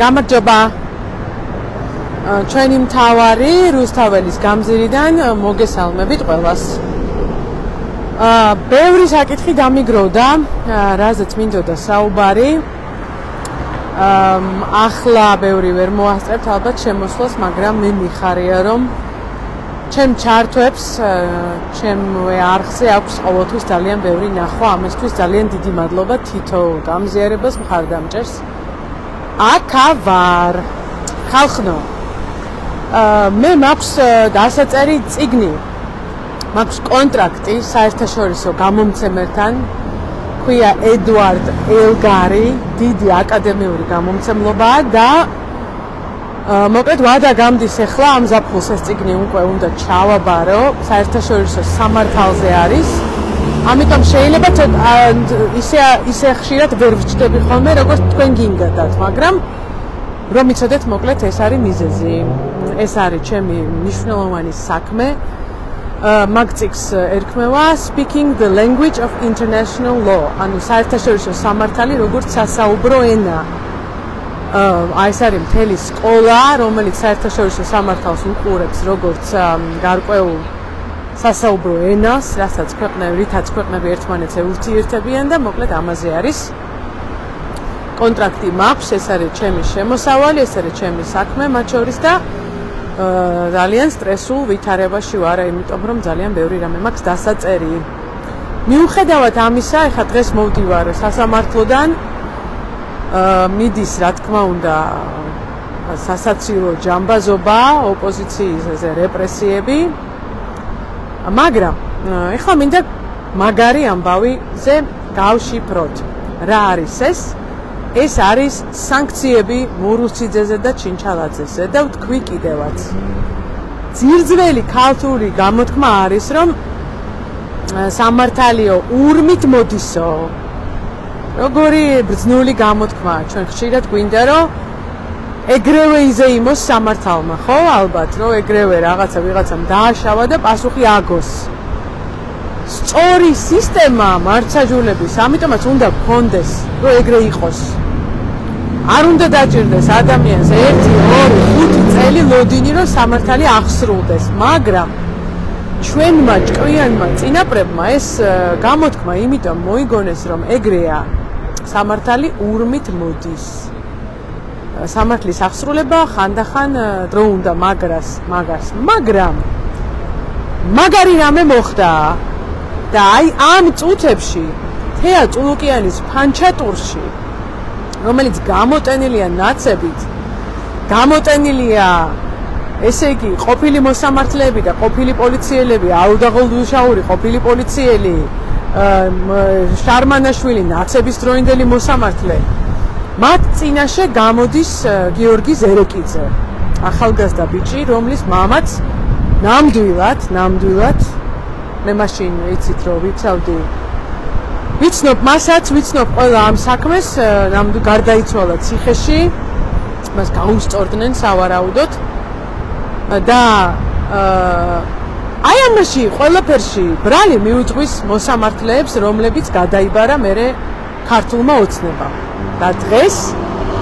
გამარჯობა. ჩვენი მთავარი რუსთაველის გამზირიდან მოგესალმებით ყველას. ბევრი საკითხი დამიგროვდა, რაზეც მინდოდა საუბარი. ახლა ბევრი ვერ მოასწრებთ ალბათ შემოსვლას, მაგრამ მე მიხარია რომ ჩემ ჩარტვებს, ჩემ არხზე აქვს ყოველთვის ძალიან ბევრი ნახვა, ამისთვის ძალიან დიდი მადლობა თითოეულ გამზიარებას მხარდამჭერს. აქა ვარ. ხალხნო. მე მაქვს დასაწერი წიგნი. მაქვს კონტრაქტი საერთაშორისო გამომცემელთან. ქვია ედვარდ ელგარი, დიდი აკადემიური გამომცემლობაა და მოკლედ ვადა გამდის ახლა ამ ზაფხულს ეს წიგნი უკვე უნდა ჩავაბარო, საერთაშორისო სამართალზე არის. ამიტომ შეიძლება ისე ხშირად ვერ ვჭდები ხოლმე, როგორც თქვენ გინდათ, მაგრამ რომ იცოდეთ, მოკლედ ეს არის მიზეზი. ეს არის ჩემი მნიშვნელოვანი საქმე. მაგ წიგნს ერქმევა Speaking the Language of International Law, ანუ საერთაშორისო სამართალი როგორც სასაუბრო ენა. ეს არის მთელი სკოლა, რომელიც საერთაშორისო სამართალს უყურებს როგორც გარკვეულ სასაუბრო ენას, რითაც ქვეყნები ერთმანეთს ურთიერთებიან და მოკლედ ამაზე არის. კონტრაქტი მაქვს, ეს არის ჩემი შემოსავალი, ეს არის ჩემი საქმე მათ შორის და ძალიან სტრესულ ვითარებაში ვარ, იმიტომ რომ ძალიან ბევრი რამე მაქვს დასაწერი. მიუხედავად ამისა, ეხლა დღეს მოვდივარ სასამართლოდან, მიდის რა თქმა უნდა სასაცილო ჯამბაზობა, ოპოზიციის რეპრესიები, მაგრამ ეხლა მინდა მაგარი ამბავიზე გავშიფროთ. რა არის ეს? ეს არის სანქციები მურუსიძეზე და ჩინჩალაძეზე და ვთქვი კიდევაც. ძირძველი ქალთური გამოთქმა არის, რომ სამართალიო ურმით მოდისო. როგორი ბრძნული გამოთქმაა, ჩვენ ხშირად გვინდა, რომ ეგრევე იზეიმოს სამართალმა, ხო, ალბათ, რომ ეგრევე ვიღაცამ დააშავა და პასუხი აგოს. სწორი სისტემა მართლმსაჯულების, ამიტომაც უნდა გქონდეს, რომ ეგრე იყოს. არ უნდა დაჭირდეს ადამიანს 1, 2, 5 წელი ლოდინი, რომ სამართალი აღსრულდეს, მაგრამ ჩვენმა ჭკვიანმა წინაპრებმა ეს გამოთქმა იმიტომ მოიგონეს, რომ ეგრეა სამართალი ურმით მოდის. სამართლის აღსრულება ხანდახან დრო უნდა მაგას, მაგრამ მაგარი რამე მოხდა და აი ამ წუთებში თეა წულუკიანის ფანჩატურში, რომელიც გამოტენილია ნაცებით, გამოტენილია ესე იგი ყოფილი მოსამართლეები და ყოფილი პოლიციელები, აუდაღოლდუშაური ყოფილი პოლიციელი, შარმანაშვილი ნაცების დროინდელი მოსამართლე. მათ წინაშე გამოდის გიორგი ზერეკიძე, ახალგაზრდა ბიჭი, რომლის მამაც ნამდვილად მე მაშინ იცით რომ ვიცავდი ვიცნობ მასაც, ვიცნობ ყველა ამ საქმეს, ნამდვილად გარდაიცვალა ციხეში, მას გაუსწორდნენ სავარაუდოდ და აი ამაში ყველაფერში ბრალი მიუძღვის მოსამართლეებს, რომლებიც გადაიბარა მერე ქართულმა ოცნებამ. და დღეს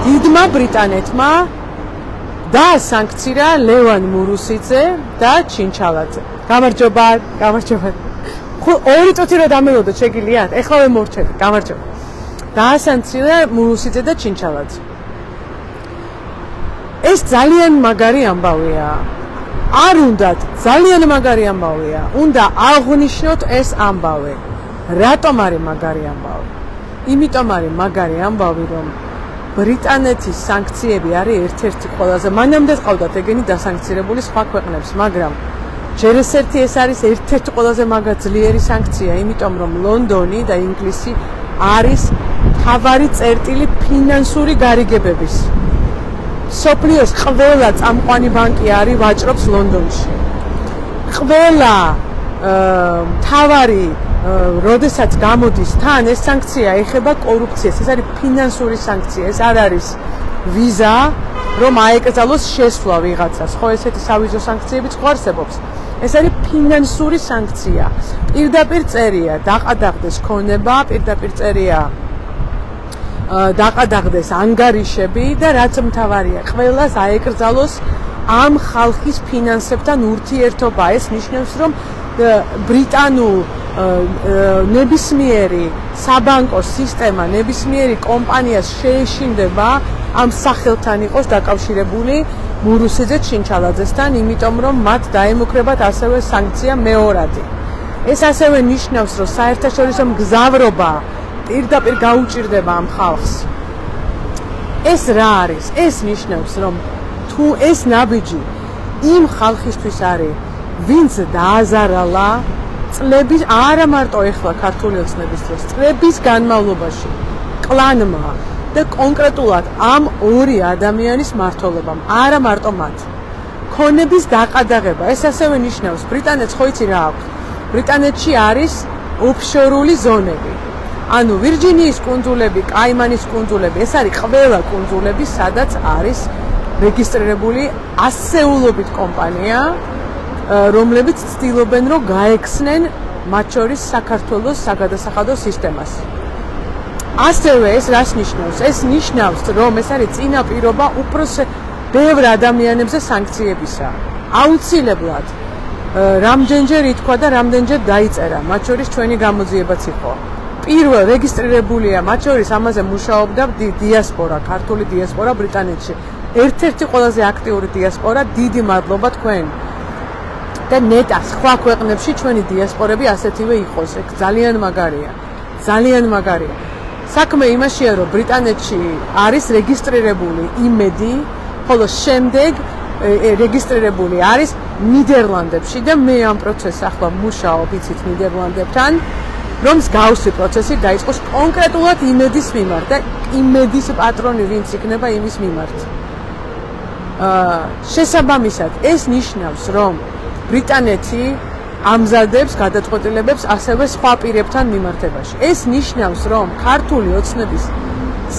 დიდმა ბრიტანეთმა დაასანქცირა ლევან მურუსიძე და ჩინჩალაძე. გამარჯობა. ხო, 2 წუთი რომ დამელოდოთ შეგიძლიათ? ეხლა მორჩეთ. გამარჯობა. დაასანქცირა მურუსიძე და ჩინჩალაძე. ეს ძალიან მაგარი ამბავია. არ უნდათ, ძალიან მაგარი ამბავია. უნდა აღნიშნოთ ეს ამბავი. რატომ არის მაგარი ამბავი? იმიტომ არის მაგარი ამბავი, რომ ბრიტანეთის სანქციები არის ერთ-ერთი ყველაზე, მანამდე ყავდათ ეგენი დასანქცირებული სხვა ქვეყნებს, მაგრამ ჯერ ეს არის ერთ-ერთი ყველაზე მაგაძლიერი სანქცია, იმიტომ რომ ლონდონი და ინგლისი არის მთავარი წერტილი ფინანსური გარიგებების. სოფლიოს ყველა წამყვანი ბანკი არის ვაჭრობს ლონდონში. ყველა მთავარი როდესაც გამოდის თან ეს სანქცია ეხება კორუფციას, ეს არის ფინანსური სანქცია, ეს არ არის ვიზა, რომ აეკრძალოს შესვლა ვიღაცას, ხო ესეთი სავიზო სანქციებიც ხო არსებობს. ეს არის ფინანსური სანქცია. პირდაპირ წერია, დაყადაღდეს ქონება, პირდაპირ წერია დაყადაღდეს ანგარიშები და რაც მთავარია, ყველას აეკრძალოს ამ ხალხის ფინანსებთან ურთიერთობა. ეს ნიშნავს, რომ ბრიტანულ ნებისმიერი საბანკო სისტემა, ნებისმიერი კომპანიას შეეშინდება ამ სახელთან იყოს დაკავშირებული მურუსიძე ჩინჩალაძესთან, იმიტომ რომ მათ დაემუქრებათ ასევე სანქცია მეორადი. ეს ასევე ნიშნავს, რომ საერთაშორისო მგზავრობა პირდაპირ გაუჭირდება ამ ხალხს. ეს რა არის? ეს ნიშნავს, რომ თუ ეს ნაბიჯი იმ ხალხისთვის არის, ვინც დააზარალა წლების, არა მარტო ეხლა ქართული ოცნების დროს, წლების განმავლობაში კლანმა და კონკრეტულად ამ ორი ადამიანის მმართველობამ, არა მარტო მათ. ქონების დაყადაღება, ეს ასევე ნიშნავს, ბრიტანეთს ხო იცი რა აქვს? ბრიტანეთში არის ოფშორული ზონები. ანუ ვირჯინიის კუნძულები, კაიმანის კუნძულები, ეს არის ყველა კუნძულები, სადაც არის რეგისტრირებული ასეულობით კომპანია, რომლებიც ცდილობენ, რომ გაექცნენ მათ შორის საქართველოს საგადასახადო სისტემას. ასევე ეს რას ნიშნავს? ეს ნიშნავს, რომ ეს არის წინაპირობა უпроსე ბევრ ადამიანებზე სანქციებისა. აუცილებლად რამდენჯერ ითქვა და რამდენჯერ დაიწერა, მათ შორის ჩვენი გამოძიებაც იყო. პირველ რეგისტრირებულია, მათ შორის ამაზე მუშაობდა დიასპორა, ქართული დიასპორა ბრიტანეთში. ერთ-ერთი ყველაზე აქტიური დიასპორა, დიდი მადლობა თქვენ. და ნეტა სხვა ქვეყნებში ჩვენი დიასპორები ასეთივე იყოს. ეგ ძალიან მაგარია. ძალიან მაგარია. საქმე იმაშია, რომ ბრიტანეთში არის რეგისტრირებული იმედი, ხოლო შემდეგ რეგისტრირებული არის ნიდერლანდებში და მე ამ პროცესს ახლა მუშაობ იცით ნიდერლანდებთან, რომ მსგავსი პროცესი დაიწყოს კონკრეტულად იმედის მიმართ და იმედის პატრონი ვინც იქნება იმის მიმართ. შესაბამისად, ეს ნიშნავს, რომ ბრიტანეთი ამზადებს გადაწყვეტილებებს ასევე სხვა პირებთან მიმართებაში. ეს ნიშნავს, რომ ქართული ოცნების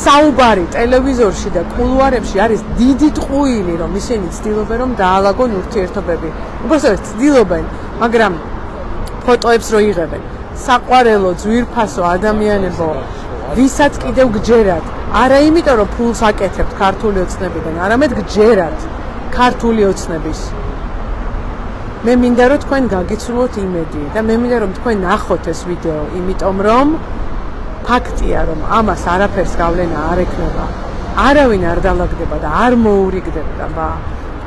საუბარი ტელევიზორში და კულუარებში არის დიდი ტყუილი, რომ ისინი ცდილობენ, რომ დაალაგონ ურთიერთობები. უბრალოდ ცდილობენ, მაგრამ ფოტოებს რო იღებენ. საყვარელო ძვირფასო ადამიანებო, ვისაც კიდევ გჯერათ, არა იმიტომ, რომ ფულს აკეთებთ ქართული ოცნებიდან, არამედ გჯერათ ქართული ოცნების. მე მინდა რომ თქვენ გაგიცნუოთ იმედი და მე მინდა რომ თქვენ ნახოთ ეს ვიდეო, იმიტომ რომ ფაქტია რომ ამას არაფერს გავლენა არ ექნება. არავინ არ დალაგდება და არ მოურიგდება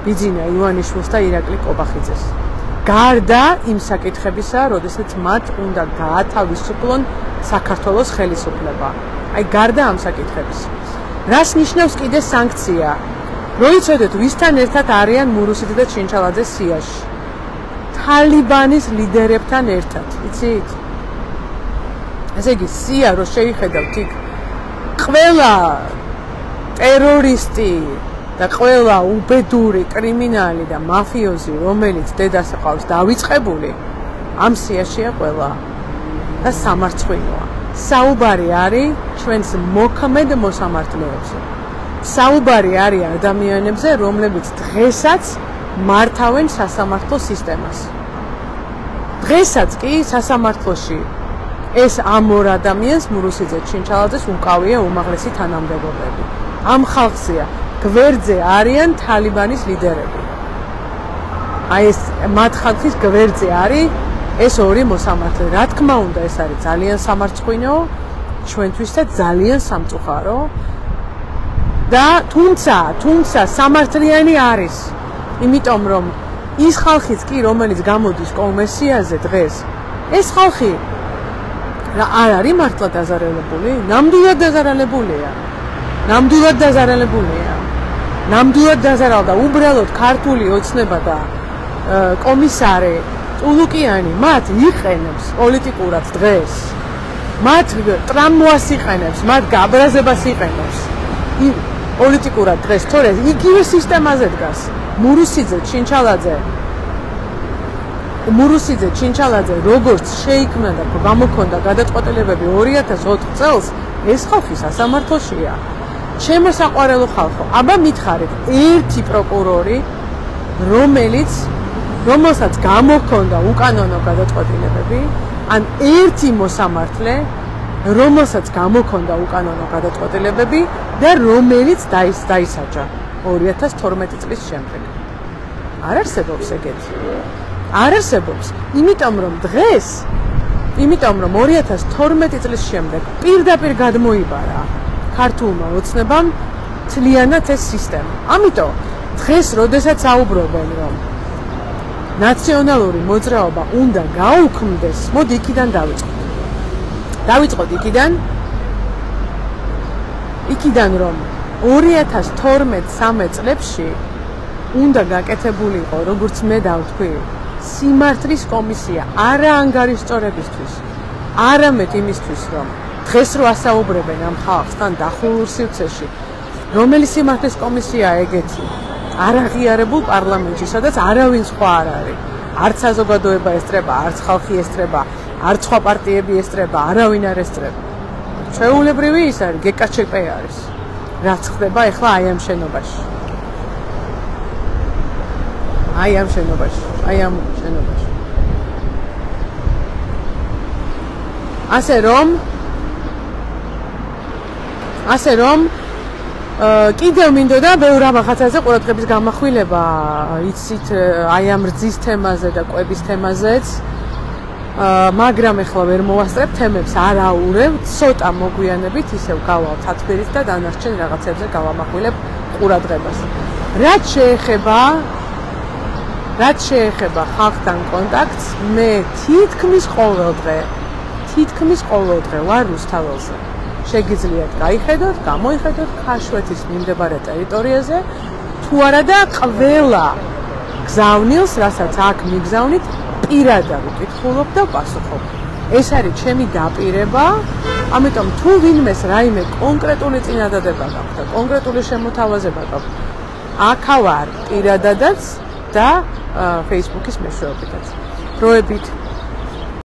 ბიძინა ივანიშვილს და ირაკლი კობახიძეს. გარდა იმ საკითხებისა, როდესაც მათ უნდა გაათავისუფლონ საქართველოს ხელისუფლება. აი გარდა ამ საკითხების. რას ნიშნავს კიდე სანქცია? რო იცოდეთ, ვისთან ერთად არიან მურუსიძე და ჩინჩალაძე სიაში? თალიბანის ლიდერებთან ერთად, იცით? ესე იგი, სია რო შეიხედავთ იქ, ყველა ტერორისტი და ყველა უბედური კრიმინალი და მაფიოზი, რომელიც დედას ყავს დავიწყებული, ამ სიაშია ყველა და სამარცხვინოა. საუბარი არის ჩვენს მოქმედ მოსამართლეებზე. საუბარი არის ადამიანებზე, რომლებიც დღესაც მართავენ სასამართლო სისტემას. დღესაც კი სასამართლოში ეს ამ ორ ადამიანს მურუსიძე ჩინჩალაძეს უკავია უმაღლესი თანამდებობები. ამ ხალხია გვერდზე არიან თალიბანის ლიდერები. აი ეს მათ ხალხის გვერდზე არის ეს ორი მოსამართლე. რა თქმა უნდა, ეს არის ძალიან სამარცხვინო ჩვენთვის და ძალიან სამწუხარო. და თუმცა სამართლიანი არის. იმიტომ რომ ის ხალხიც კი რომელიც გამოდის კომერსიაზე დღეს, ეს ხალხი რა არ არის მართლა დაზარალებული? ნამდვილად დაზარალებულია. ნამდვილად დაზარალდა უბრალოდ ქართული ოცნება და კომისარი ტულუკიანი მათ იყენებს პოლიტიკურად დღეს. მათ ტრამვას იყენებს, მათ გაბრაზებას იყენებს. პოლიტიკურად დღეს თორე იგივე სისტემაზე დგას. მურუსიძე ჩინჩალაძე როგორც შეიქმნა და გამოქონდა გადაწყვეტილებები 2004 წელს, ეს ხალხი სასამართლოშია. ჩემო საყვარელო ხალხო, აბა მითხარით, ერთი პროკურორი, რომელსაც გამოქონდა უკანონო გადაწყვეტილებები, ან ერთი მოსამართლე, რომელსაც გამოქონდა უკანონო გადაწყვეტილებები და რომელიც დაისაჯა 2012 წლის შემდეგ. არ არსებობს ეგეთი. არ არსებობს, იმიტომ რომ 2012 წლის შემდეგ პირდაპირ გადმოიბარა ქართულმა ოცნებამ მთლიანად ეს სისტემა. ამიტომ დღეს, როდესაც აუბრობენ, რომ ნაციონალური მოძრაობა უნდა გაუქმდეს, მოდი იქიდან დავიწყოთ იქიდან რომ 2012-13 წლებში უნდა გაკეთებულიყო, როგორც მე დავთქვი, სიმართლის კომისია არა ანგარიშწორებისთვის, არამედ იმისთვის, რომ დღეს რო ასაუბრებენ ამ ხალხთან დახურულ სივრცეში, რომელი სიმართლის კომისიაა ეგეთი? არაღიარებულ პარლამენტში, სადაც არავინ სხვა არ არის. არც საზოგადოება ესწრება, არც ხალხი ესწრება, არც სხვა პარტიები ესწრება, არავინ არ ესწრება. ჩვეულებრივი ის არის, GKČP არის. რაც ხდება ახლა აი ამ შენობაში. აი ამ შენობაში. ასე რომ კიდევ მინდოდა ბევრ რაღაცაზე ყურადღების გამახვილება, იცით, აი ამ რძის თემაზე და კვების თემაზეც, მაგრამ ახლა ვერ მოვასწრებ თემებს, არ აურევ, ცოტა მოგვიანებით ისევ გავალ თათბირით და დანარჩენ რაღაცებზე გავამახვილებ ყურადღებას. რაც შეეხება ხალხთან კონტაქტს, მე თითქმის ყოველდღე ვარ რუსთაველზე. შეგიძლიათ გაიხედოთ, გამოიხედოთ ქაშვეთის მიმდებარე ტერიტორიაზე, თუ არა და ყველა გზავნილს, რასაც აქ მიგზავნით, პირადად ვკითხულობ და ვპასუხობ. ეს არის ჩემი დაპირება, ამიტომ თუ ვინმეს რაიმე კონკრეტული წინადადება გაქვს და კონკრეტული შემოთავაზება გაქვს, აქა ვარ პირადადაც და Facebook-ის მეშვეობითაც. დროებით